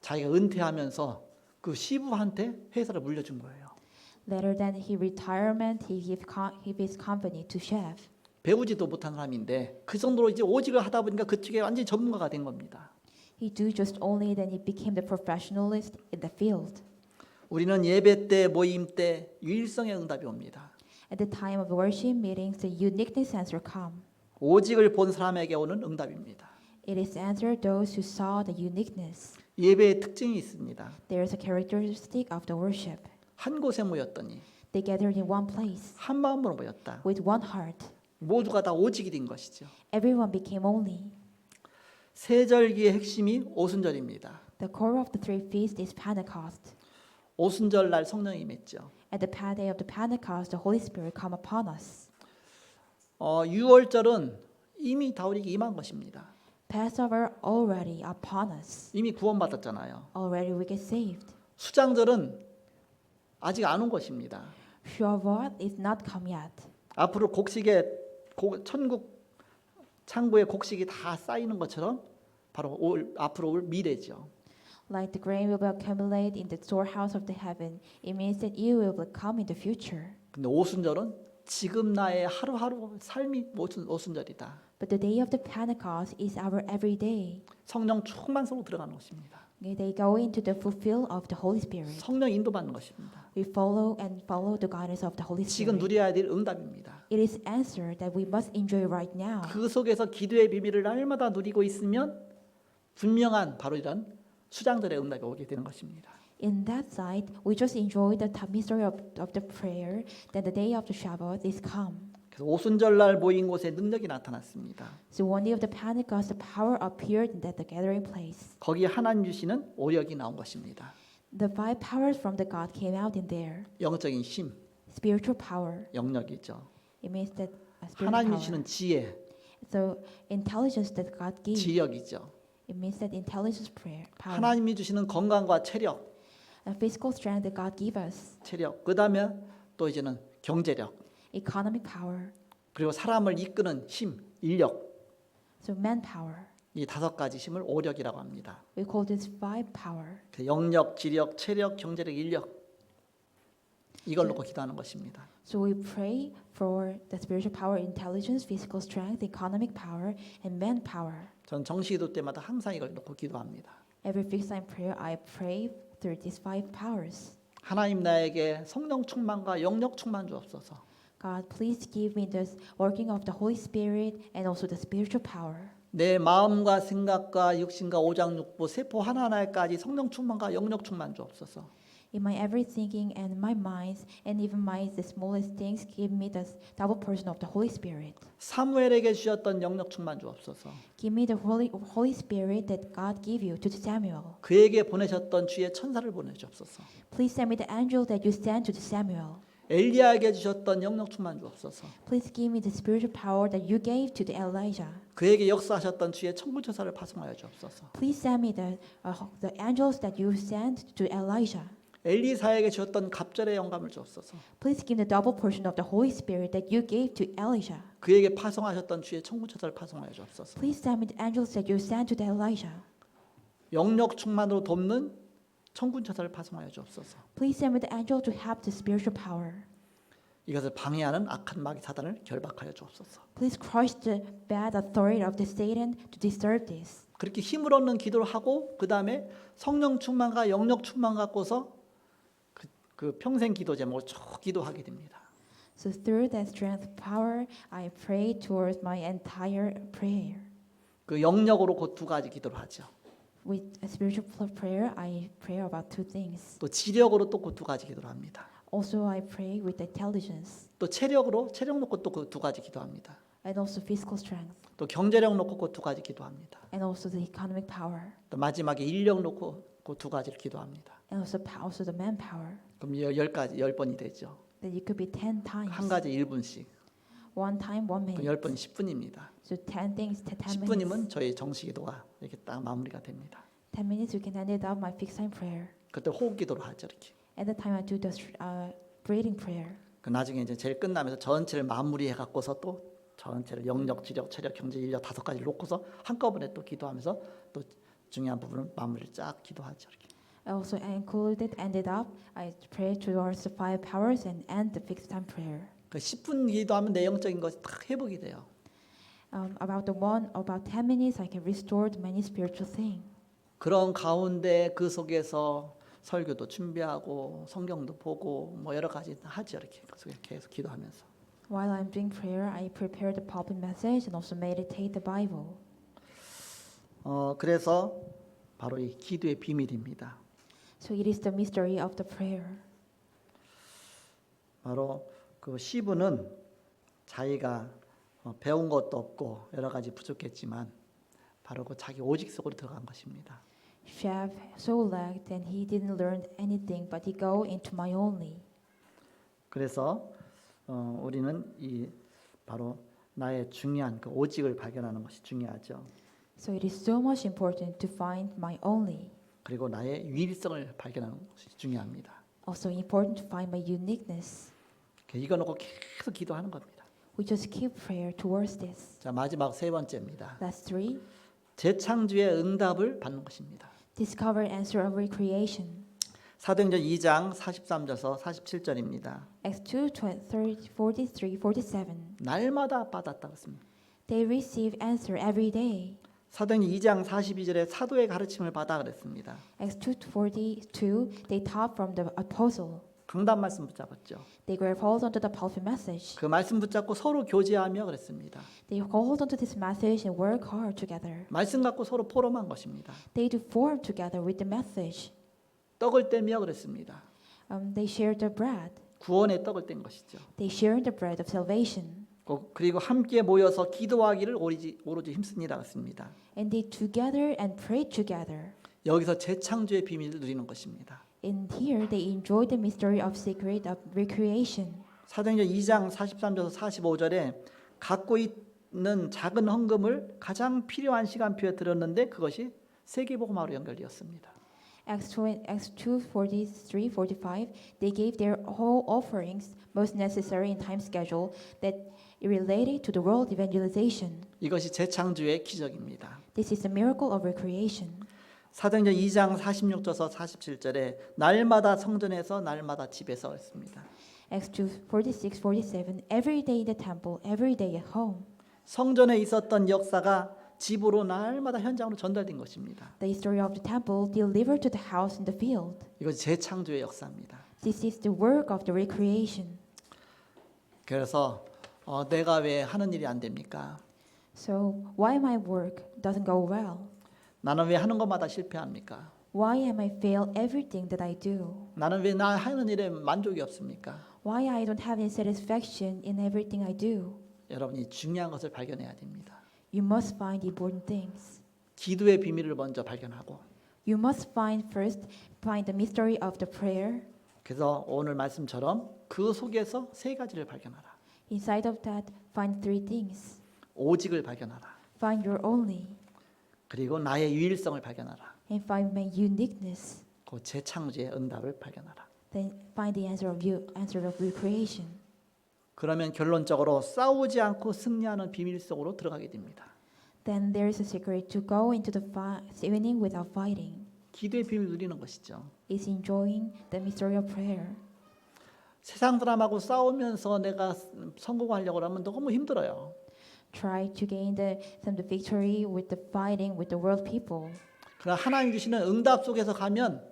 자기가 은퇴하면서 그 시부한테 회사를 물려준 거예요. Later than he retirement, he give his company to chef. 배우지도 못한 사람인데 그 정도로 이제 오직을 하다 보니까 그쪽에 완전히 전문가가 된 겁니다. He do just only, then he became the professionalist in the field. 우리는 예배 때 모임 때 유일성의 응답이 옵니다. At the time of worship meetings, the uniqueness answer come. 오직을 본 사람에게 오는 응답입니다. It is answer those who saw the uniqueness. 예배의 특징이 있습니다. There is a characteristic of the worship. 한 곳에 모였더니 They gathered in one place 한 마음으로 모였다. with one heart. 모두가 다 오직이 된 것이죠. Everyone became only. 세절기의 핵심이 오순절입니다. The core of the three feasts is Pentecost. 오순절 날 성령이 임했죠. At the day of the Pentecost, the Holy Spirit come upon us. 6월절은 이미 다 우리에게 임한 것입니다. Passover already upon us. 이미 구원받았잖아요. Already we get saved. 수장절은 아직 안 온 것입니다. Shavuot is not come yet. 앞으로 천국 창고에 곡식이 다 쌓이는 것처럼 바로 앞으로 올 미래죠. Like the grain will be accumulated in the storehouse of the heaven, it means that you will come in the future. 근데 오순절은 지금 나의 하루하루 삶이 오순절이다. But the day of the Pentecost is our everyday. 성령 충만성으로 들어가는 것입니다. They go into the fulfill of the Holy Spirit. 성령 인도받는 것입니다. We follow the guidance of the Holy 지금 Spirit. 누려야 될 응답입니다. It is answer that we must enjoy right now. 그 속에서 기도의 비밀을 날마다 누리고 있으면 분명한 바로 이런 수장절의 응답이 오게 되는 것입니다. In that side, we just enjoy the mystery of the prayer. Then the day of the Shabbat is come. 그래서 오순절날 모인 곳에 능력이 나타났습니다. So one day of the Pentecost, the power appeared in the gathering place. 거기 하나님 주시는 오력이 나온 것입니다. The five powers from the God came out in there. 영적인 힘, Spiritual power. 영역이죠. It means that spiritual 하나님 power. 주시는 지혜, So intelligence that God gives. 지력이죠. It means that intelligence prayer power. 하나님이 주시는 건강과 체력, A physical strength that God gives us. 체력. 그다음에 또 이제는 경제력, Economic power. 그리고 사람을 이끄는 힘, 인력. So manpower. 이 5가지 힘을 오력이라고 합니다. We call this five power. 그 영력, 지력, 체력, 경제력, 인력. 이걸 놓고 기도하는 것입니다. So we pray for the spiritual power, intelligence, physical strength, economic power, and manpower. 전 정시기도 때마다 항상 이걸 놓고 기도합니다. Every fixed time prayer, I pray through these five powers. 하나님 나에게 성령 충만과 영력 충만 주옵소서. God, please give me the working of the Holy Spirit and also the spiritual power. 내 마음과 생각과 육신과 오장육부 세포 하나하나까지 성령 충만과 영력 충만 주옵소서. In my every thinking and my minds and even the smallest things, give me the double portion of the Holy Spirit. 사무엘에게 주셨던 영력 충만 주옵소서. Give me the Holy Spirit that God gave you to Samuel. 그에게 보내셨던 주의 천사를 보내주옵소서. Please send me the angel that you sent to Samuel. 엘리야에게 주셨던 영력 충만 주옵소서. Please give me the spiritual power that you gave to the Elijah. 그에게 역사하셨던 주의 천군천사를 파송하여 주옵소서. Please send me the angels that you sent to Elijah. 엘리사에게 주셨던 갑절의 영감을 주옵소서. Please give the double portion of the Holy Spirit that you gave to Elijah. 그에게 파송하셨던 주의 천군천사를 파송하여 주옵소서. Please send me the angels that you sent to the Elijah. 영력 충만으로 돕는 천군천사를 파송하여 주옵소서. Please send me the angel to have the spiritual power. 이것을 방해하는 악한 마귀 사단을 결박하여 주옵소서. Please crush the bad authority of the Satan to disturb this. 그렇게 힘을 얻는 기도를 하고 그 다음에 성령 충만과 영력 충만 갖고서 그 평생 기도 제목을 쭉 기도하게 됩니다. So through that strength power, I pray towards my entire prayer. 그 영력으로 그 2가지 기도를 하죠. With a spiritual prayer, I pray about two things. 또 지력으로 또 그 2가지 기도를 합니다. Also, I pray with intelligence 또 체력 놓고 또 그 2가지 기도합니다. and also physical strength 또 경제력 놓고 그 2가지 기도합니다. and also the economic power 또 마지막에 인력 놓고 그 2가지를 기도합니다. and also the manpower. 그럼 10번이 되죠. That you could be 10 times. 한 가지 1분씩. One time, 1 그럼 minute. 10번이 10분입니다. So 10 things, 10 minutes. 10분이면 저희 정식기도가 이렇게 딱 마무리가 됩니다. 10 minutes, you can end it up my fixed time prayer. 그때 호흡 기도를 하죠, 이렇게. At the time, I do the breathing prayer. 그 나중에 이제 제일 끝나면서 전체를 마무리해 갖고서 또 전체를 영력, 지력, 체력, 경제, 인력 5가지를 놓고서 한꺼번에 또 기도하면서 또 중요한 부분은 마무리를 쫙 기도하죠, 이렇게. I also ended up, I pray towards the 5 powers and end the fixed time prayer. 그 10분 기도하면 내용적인 것이 다 회복이 돼요. About 10 minutes, I can restore many spiritual things. 그런 가운데 그 속에서 설교도 준비하고 성경도 보고 뭐 여러 가지 하죠, 이렇게. 그 속에 계속 기도하면서. While I'm doing prayer, I prepare the pulpit message and also meditate the Bible. 그래서 바로 이 기도의 비밀입니다. So it is the mystery of the prayer. 바로 그 시부는 자기가 배운 것도 없고 여러 가지 부족했지만 바로 그 자기 오직 속으로 들어간 것입니다. Chef so lacked and he didn't learn anything, but he go into my only. 그래서 우리는 이 바로 나의 중요한 그 오직을 발견하는 것이 중요하죠. So it is so much important to find my only. 그리고 나의 유일성을 발견하는 것이 중요합니다. Also important to find my uniqueness. 이거 놓고 계속 기도하는 겁니다. We just keep prayer towards this. 자, 마지막 세 번째입니다. That's 3. 재창조의 응답을 받는 것입니다. Discover answer of recreation. 사도행전 2장 43절에서 47절입니다. Acts 2, 43, 47. 날마다 받았다고 했습니다. They receive answer every day. 사도행전 2장 42절에 사도의 가르침을 받아 그랬습니다. Acts 2:42, they taught from the apostle. 강단 말씀 붙잡았죠. They grabbed hold onto the powerful message. 그 말씀 붙잡고 서로 교제하며 그랬습니다. They hold onto this message and work hard together. 말씀 갖고 서로 포럼한 것입니다. They do form together with the message. 떡을 떼며 그랬습니다. They shared the bread. 구원의 떡을 뗀 것이죠. They shared the bread of salvation. 그리고 함께 모여서 기도하기를 오로지 힘씁니다. 그랬습니다. And they together and prayed together. 여기서 재창조의 비밀을 누리는 것입니다. And here they enjoyed the mystery of secret of recreation. 사도행전 2장 43절에서 45절에 갖고 있는 작은 헌금을 가장 필요한 시간표에 들었는데 그것이 세계복음화로 연결되었습니다. Acts 2:43, 45, they gave their whole offerings, most necessary in time schedule, that related to the world evangelization. 이것이 재창조의 기적입니다. This is a miracle of recreation. 사도행전 2장 46절에서 47절에 날마다 성전에서 날마다 집에서 했습니다. Acts 2:46, 47, every day in the temple, every day at home. 성전에 있었던 역사가 집으로 날마다 현장으로 전달된 것입니다. The history of the temple delivered to the house in the field. 이것이 재창조의 역사입니다. This is the work of the recreation. 그래서 내가 왜 하는 일이 안 됩니까? So why my work doesn't go well? 나는 왜 하는 것마다 실패합니까? Why am I fail everything that I do? 나는 왜 나 하는 일에 만족이 없습니까? Why I don't have any satisfaction in everything I do? 여러분이 중요한 것을 발견해야 됩니다. You must find important things. 기도의 비밀을 먼저 발견하고 You must find the mystery of the prayer. 그래서 오늘 말씀처럼 그 속에서 세 가지를 발견하라. Inside of that, find 3 things. 오직을 발견하라. Find your only. 그리고 나의 유일성을 발견하라. And find my uniqueness. 그 재창조의 응답을 발견하라. Then find the answer of recreation. 그러면 결론적으로 싸우지 않고 승리하는 비밀 속으로 들어가게 됩니다. Then there is a secret to go into the winning without fighting. 기도의 비밀을 누리는 것이죠. Is enjoying the mystery of prayer. 세상 사람하고 싸우면서 내가 성공하려고 하면 너무 힘들어요. Try to gain the victory with the fighting with the world people. 그러나 하나님 주시는 응답 속에서 가면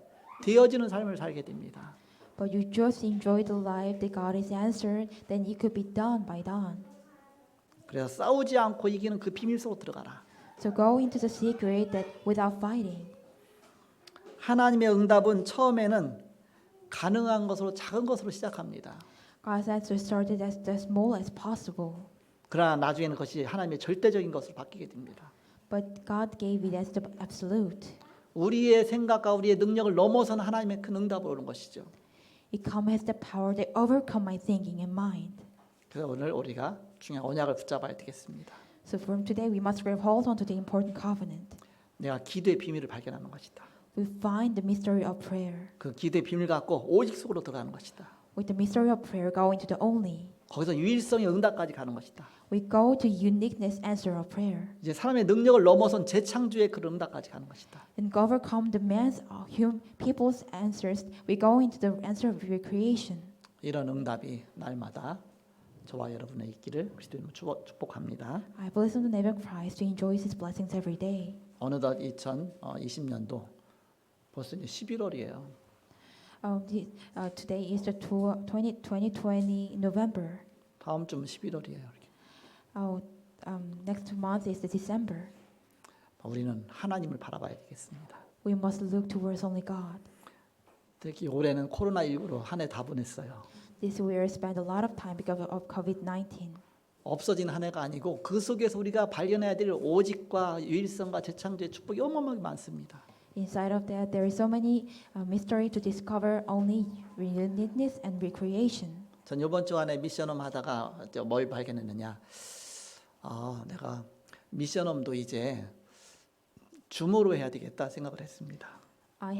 되어지는 삶을 살게 됩니다. But you just enjoy the life that God has answered, then it could be done by done. 그래서 싸우지 않고 이기는 그 비밀 속으로 들어가라. So go into the secret that without fighting. 하나님의 응답은 처음에는 가능한 것으로 작은 것으로 시작합니다. God's answer started as small as possible. 그러나 나중에는 그것이 하나님의 절대적인 것으로 바뀌게 됩니다. But God gave it as the absolute. 우리의 생각과 우리의 능력을 넘어선 하나님의 큰 응답을 오는 것이죠. It comes as the power that overcome my thinking and mind. 그래서 오늘 우리가 중요한 언약을 붙잡아야 되겠습니다. So from today we must grab hold onto the important covenant. 내가 기도의 비밀을 발견하는 것이다. We find the mystery of prayer. 그 기도의 비밀 갖고 오직 속으로 들어가는 것이다. With the mystery of prayer, go into the only. 거기서 유일성의 응답까지 가는 것이다. We go to uniqueness answer of prayer. 이제 사람의 능력을 넘어선 재창조의 그 응답까지 가는 것이다. And overcome the people's answers. We go into the answer of recreation. 이런 응답이 날마다 저와 여러분의 있기를 그리스도인으로 축복합니다. I believe in the name of Christ to enjoy His blessings every day. 어느덧 2020년도 벌써 이제 11월이에요. Today is the 2020 November. 다음 주면 11월이에요. Next month is the December. 우리는 하나님을 바라봐야 되겠습니다. We must look towards only God. 특히 올해는 코로나19로 한 해 다 보냈어요. This year spent a lot of time because of COVID-19. 없어진 한 해가 아니고 그 속에서 우리가 발견해야 될 오직과 유일성과 재창조의 축복이 어마어마하게 많습니다. Inside of that, there is so many mystery to discover only uniqueness and recreation. 전 이번 주간에 미션홈 하다가 뭘 발견했느냐? 내가 미션홈도 이제 줌으로 해야 되겠다 생각을 했습니다. I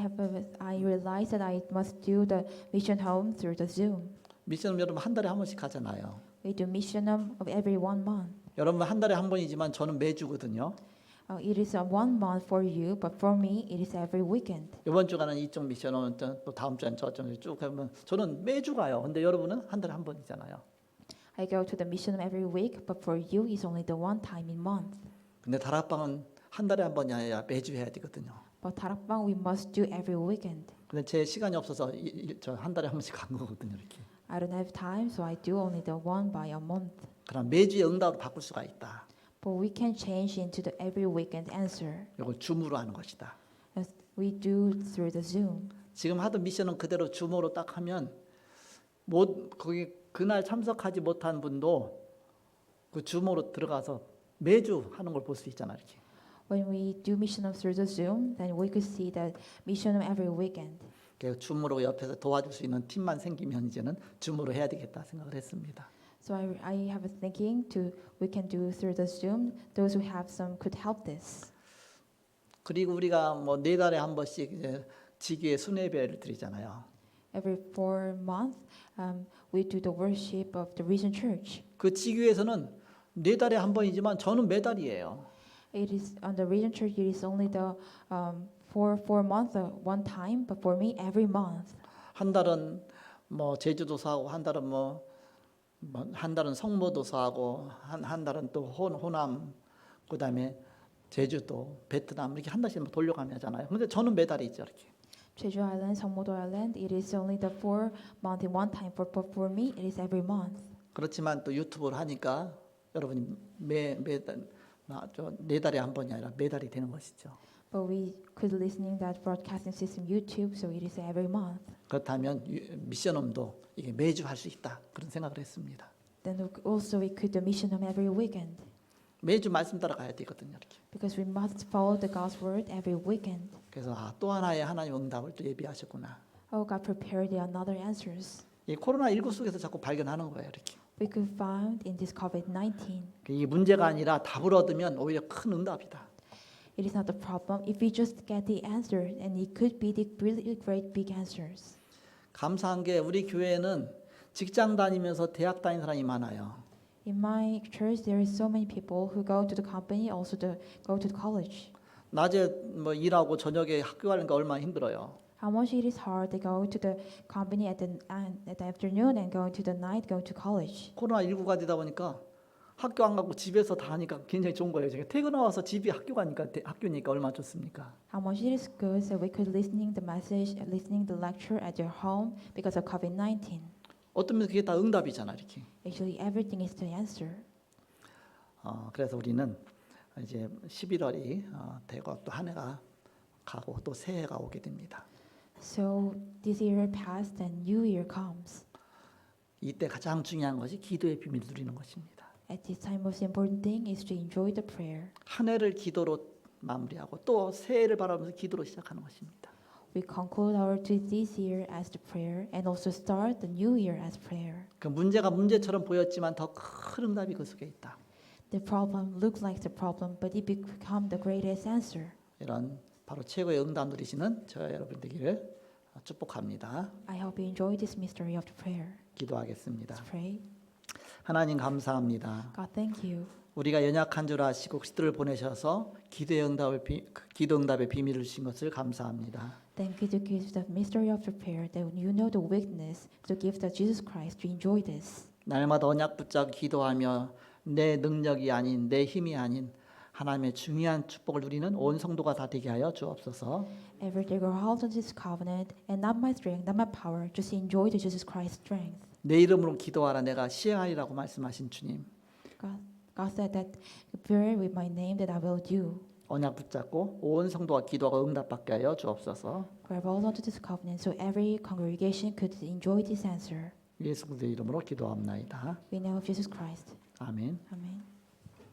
realized that I must do the mission home through the Zoom. 미션홈 여러분 한 달에 한 번씩 하잖아요. We do mission home of every 1 month. 여러분 한 달에 한 번이지만 저는 매주거든요. It is 1 month for you, but for me, it is every weekend. 이번 주간은 이쪽 미션홈, 또 다음 주엔 저쪽 쭉 하면 저는 매주 가요. 근데 여러분은 한 달에 한 번이잖아요. I go to the mission home every week, but for you, it's only the 1 time in month. 근데 다락방은 한 달에 한 번이 아니라 매주 해야 되거든요. But 다락방 we must do every weekend. 근데 제 시간이 없어서 저 한 달에 한 번씩 간 거거든요, 이렇게. I don't have time, so I do only the 1 by a month. 그럼 매주의 응답으로 바꿀 수가 있다. But we can change into the every weekend answer, 이걸 줌으로 하는 것이다. as we do through the Zoom. 지금 하던 미션은 그대로 줌으로 딱 하면 못 거기 그날 참석하지 못한 분도 그 줌으로 들어가서 매주 하는 걸 볼 수 있잖아, 이렇게. When we do mission through the Zoom, then we could see that mission every weekend. 그래서 줌으로 옆에서 도와줄 수 있는 팀만 생기면 이제는 줌으로 해야 되겠다 생각을 했습니다. So I have a thinking we can do through the Zoom. Those who have some could help this. 그리고 우리가 뭐 4달에 한 번씩 이제 지교회 순회배를 드리잖아요. Every 4 months, we do the worship of the Region Church. 그 지교회에서는 4달에 한 번이지만 저는 매달이에요. It is on the Region Church. It is only the 4 months, 1 time, but for me, every month. 한 달은 뭐 제주도서 하고 한 달은 한 달은 성모도서 하고 한 달은 또 호남 그다음에 제주도 베트남 이렇게 한 달씩 돌려가며 하잖아요. 근데 저는 매달이죠, 이렇게. Jeju Island, Songmo-do Island. It is only the 4 months in 1 time. But for me, it is every month. 그렇지만 또 유튜브를 하니까 여러분이 매달 4달에 한 번이 아니라 매달이 되는 것이죠. But we could listening that broadcasting system YouTube, so it is every month. 그렇다면 미션홈도 이게 매주 할 수 있다 그런 생각을 했습니다. Then also we could do mission home every weekend, 매주 말씀 따라가야 되거든요, 이렇게. because we must follow the God's word every weekend. 그래서 또 하나의 하나님 응답을 또 예비하셨구나. Oh, God prepared another answers. 이 코로나 19 속에서 자꾸 발견하는 거예요, 이렇게. We could find in this COVID-19. 이게 문제가 아니라 답을 얻으면 오히려 큰 응답이다. It is not the problem if we just get the answer, and it could be the really great big answers. 감사한 게 우리 교회에는 직장 다니면서 대학 다닌 사람이 많아요. In my church, there is so many people who go to the company, also go to the college. 낮에 뭐 일하고 저녁에 학교 가는 거 얼마나 힘들어요. How much it is hard to go to the company at the afternoon and go to the night, go to college. 코로나 19가 되다 보니까 학교 안 가고 집에서 다 하니까 굉장히 좋은 거예요. 제가 퇴근하고 와서 집이 학교 가니까 학교니까 얼마나 좋습니까? How much it is good that we could listening the message, listening the lecture at your home because of COVID-19. 어떤 면에서 그게 다 응답이잖아, 이렇게. Actually, everything is the answer. 그래서 우리는 이제 11월이 되고 또 한 해가 가고 또 새해가 오게 됩니다. So this year passed and New Year comes. 이때 가장 중요한 것이 기도의 비밀을 누리는 것입니다. At this time, most important thing is to enjoy the prayer. 한 해를 기도로 마무리하고 또 새해를 바라보면서 기도로 시작하는 것입니다. We conclude our this year as the prayer and also start the new year as prayer. 그 문제가 문제처럼 보였지만 더 큰 응답이 그 속에 있다. The problem looks like the problem, but it become the greatest answer. 이런 바로 최고의 응답 누리시는 저와 여러분 되기를 축복합니다. I hope you enjoy this mystery of the prayer. 기도하겠습니다. Let's pray. 하나님 감사합니다. God, thank you. 우리가 연약한 줄 아시고 그리스도를 보내셔서 기도 응답의 비밀을 주신 것을 감사합니다. Thank you to give the mystery of the prayer that you know the weakness to give the Jesus Christ to enjoy this. 날마다 언약 붙잡고 기도하며 내 능력이 아닌 내 힘이 아닌 하나님의 중요한 축복을 누리는 온 성도가 다 되게 하여 주옵소서. Every day go hold on this covenant and not my strength, not my power, just enjoy the Jesus Christ strength. 내 이름으로 기도하라 내가 시행하리라고 말씀하신 주님. God said that prayer with my name that I will do. 언약 붙잡고 온 성도가 기도하고 응답받게 하여 주옵소서. Grab hold onto this covenant so every congregation could enjoy this answer. 예수 그리스도의 이름으로 기도합나이다. We know of Jesus Christ. 아멘. Amen.